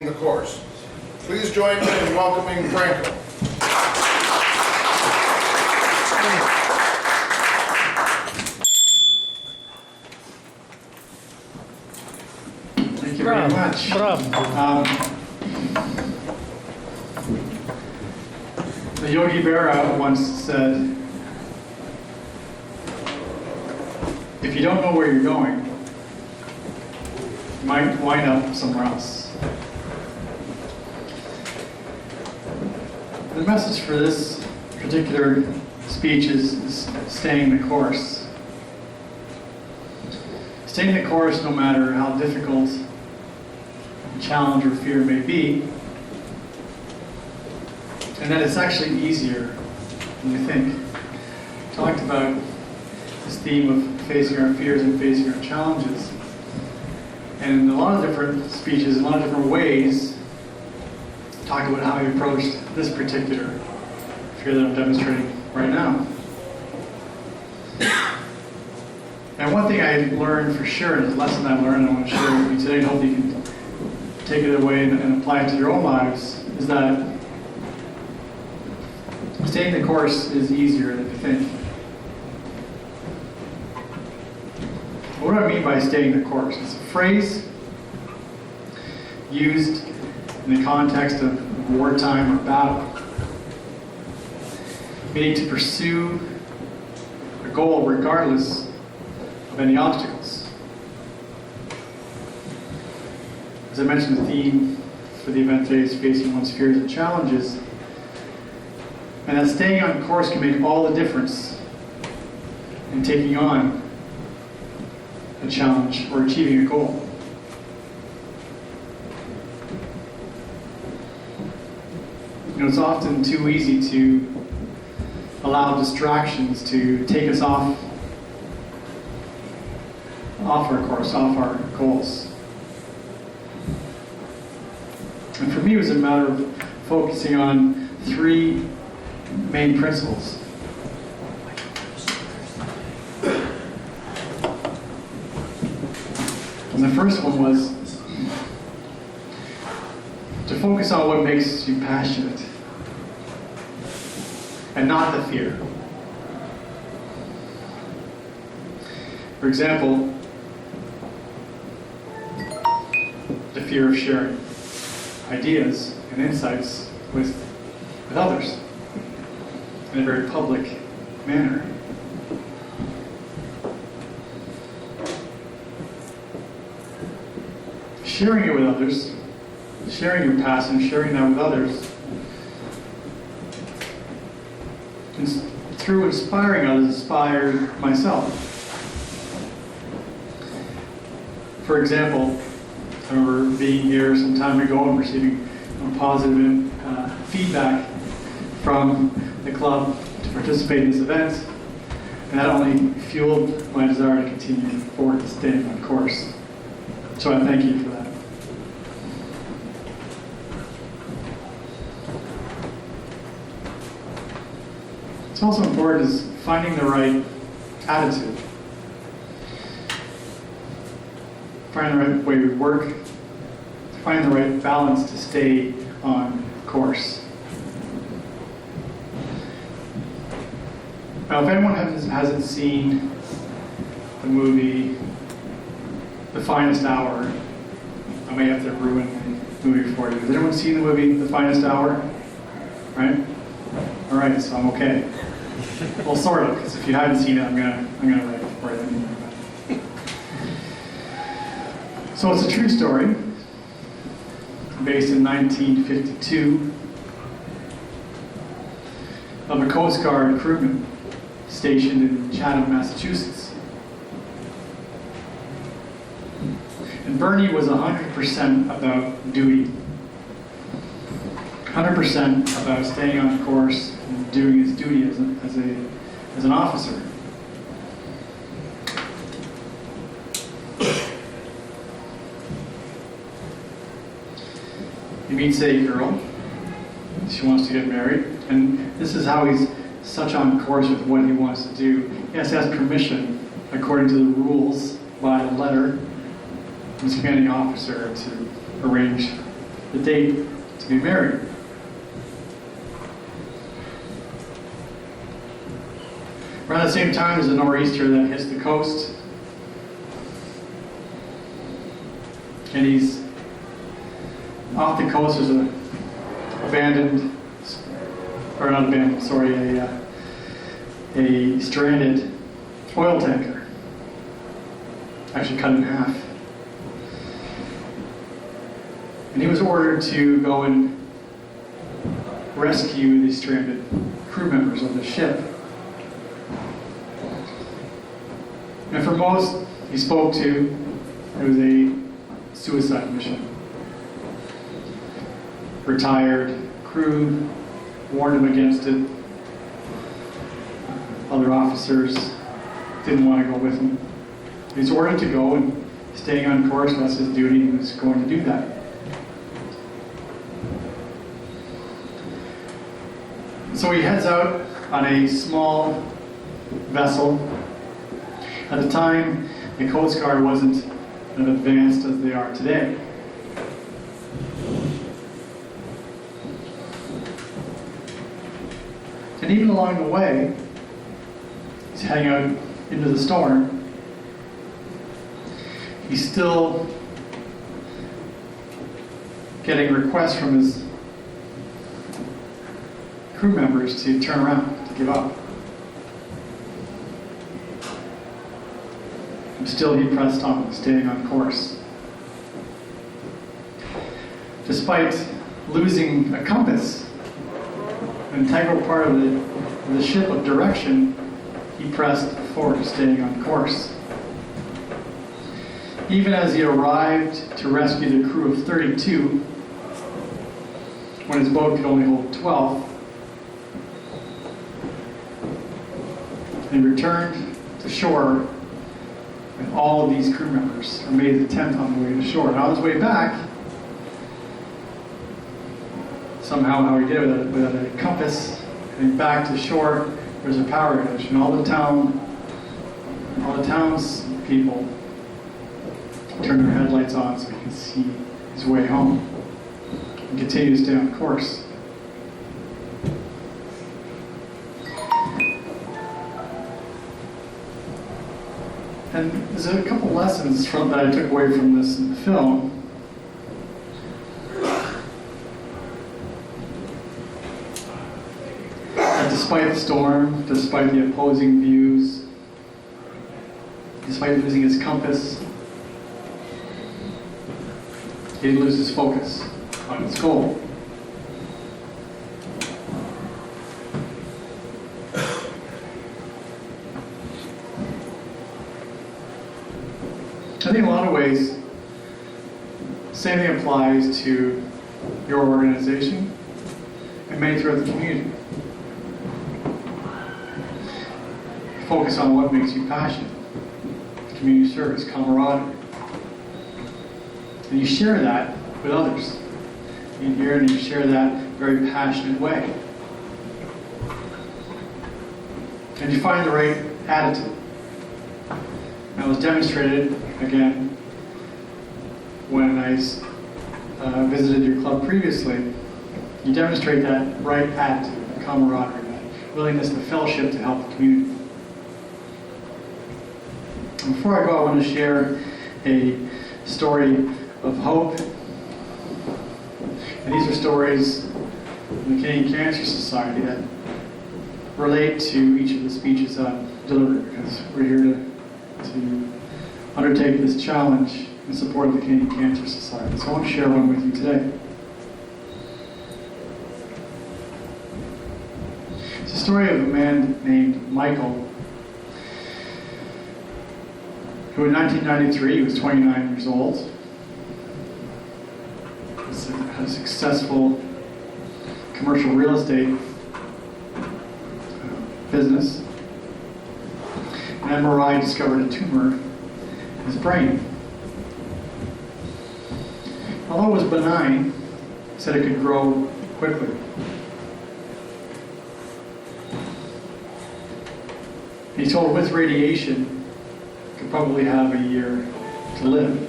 the course. Please join me in welcoming Franco. Thank you very much. The Yogi Berra once said, if you don't know where you're going, you might wind up somewhere else. The message for this particular speech is staying the course. Staying the course no matter how difficult a challenge or fear may be, and that it's actually easier than you think. We talked about this theme of facing our fears and facing our challenges. And in a lot of different speeches, in a lot of different ways, talk about how he approached this particular fear that I'm demonstrating right now. And one thing I learned for sure, and a lesson I learned, I want to share with you today, and hope you can take it away and apply it to your own lives, is that staying the course is easier than you think. What do I mean by staying the course? It's a phrase used in the context of wartime or battle, meaning to pursue a goal regardless of any obstacles. As I mentioned, the theme for the event today is facing one's fears and challenges, and that staying on course can make all the difference in taking on a challenge or achieving a goal. You know, it's often too easy to allow distractions to take us off our course, off our goals. And for me, it was a matter of focusing on three main principles. And the first one was to focus on what makes you passionate and not the fear. For example, the fear of sharing ideas and insights with others in a very public manner. Sharing it with others, sharing your passion, sharing that with others, and through inspiring others, inspired myself. For example, I remember being here some time ago and receiving positive feedback from the club to participate in this event, and that only fueled my desire to continue forward and staying on course. So I thank you for that. What's also important is finding the right attitude. Finding the right way we work, finding the right balance to stay on course. Now, if anyone hasn't seen the movie The Finest Hour, I may have to ruin the movie for you. Has anyone seen the movie The Finest Hour? Right? All right, so I'm okay. Well, sort of, because if you haven't seen it, I'm gonna write it for you anyway. So it's a true story, based in 1952, of a Coast Guard crewman stationed in Chatham, Massachusetts. And Bernie was 100% about duty, 100% about staying on course and doing his duty as an officer. He meets a girl. She wants to get married, and this is how he's such on course with what he wants to do. He has to ask permission, according to the rules, by a letter from his commanding officer to arrange the date to be married. Around the same time, there's a nor'easter that hits the coast. And he's off the coast. There's a abandoned, or not abandoned, sorry, a stranded oil tanker. Actually cut in half. And he was ordered to go and rescue the stranded crew members of the ship. And for most he spoke to, it was a suicide mission. Retired crew warned him against it. Other officers didn't want to go with him. He was ordered to go, and staying on course, that's his duty. He was going to do that. So he heads out on a small vessel. At the time, the Coast Guard wasn't as advanced as they are today. And even along the way, he's heading out into the storm. He's still getting requests from his crew members to turn around, to give up. And still he pressed on, staying on course. Despite losing a compass, an integral part of the ship of direction, he pressed forward, staying on course. Even as he arrived to rescue the crew of 32, when his boat could only hold 12, he returned to shore with all of these crew members, and made the tent on the way to shore. And on his way back, somehow how he did it, with a compass, and back to shore, there's a power outage, and all the town's people turn their headlights on so he can see his way home and continue to stay on course. And there's a couple lessons that I took away from this film. That despite the storm, despite the opposing views, despite losing his compass, he didn't lose his focus on his goal. I think in a lot of ways, the same thing applies to your organization and many throughout the community. Focus on what makes you passionate. Community service, camaraderie. And you share that with others. You hear and you share that very passionate way. And you find the right attitude. That was demonstrated, again, when I visited your club previously. You demonstrate that right attitude, the camaraderie, that willingness to fellowship to help the community. And before I go, I want to share a story of hope. And these are stories from the Canadian Cancer Society that relate to each of the speeches I've delivered, because we're here to undertake this challenge in support of the Canadian Cancer Society. So I want to share one with you today. It's a story of a man named Michael, who in 1993, he was 29 years old, had a successful commercial real estate business. An MRI discovered a tumor in his brain. Although it was benign, it said it could grow quickly. He told with radiation, could probably have a year to live.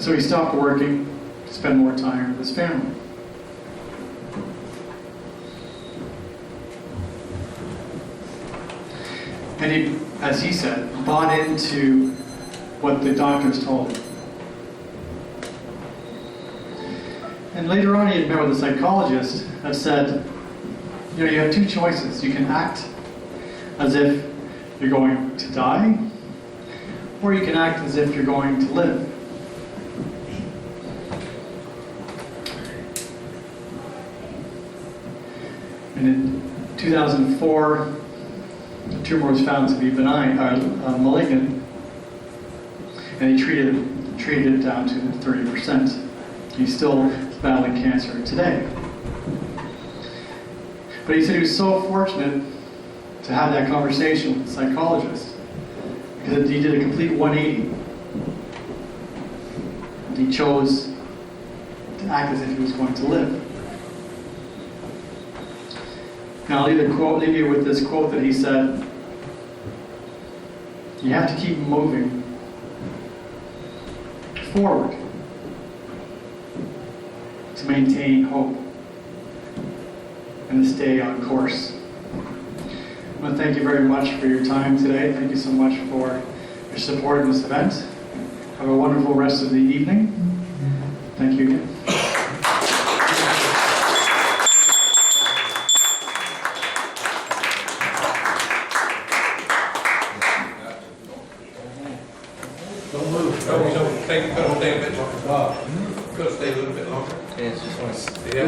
So he stopped working to spend more time with his family. And he, as he said, bought into what the doctors told him. And later on, he had met with a psychologist that said, you have two choices. You can act as if you're going to die, or you can act as if you're going to live. And in 2004, the tumor was found to be benign, malignant, and he treated it down to 30%. He's still battling cancer today. But he said he was so fortunate to have that conversation with the psychologist, because he did a complete 180. And he chose to act as if he was going to live. Now I'll leave you with this quote that he said, you have to keep moving forward to maintain hope and to stay on course. I want to thank you very much for your time today. Thank you so much for your support in this event. Have a wonderful rest of the evening. Thank you again. Don't move. No, thank you. Could have stayed a bit longer. Could have stayed a little bit longer. Yeah, it's just one. Yeah.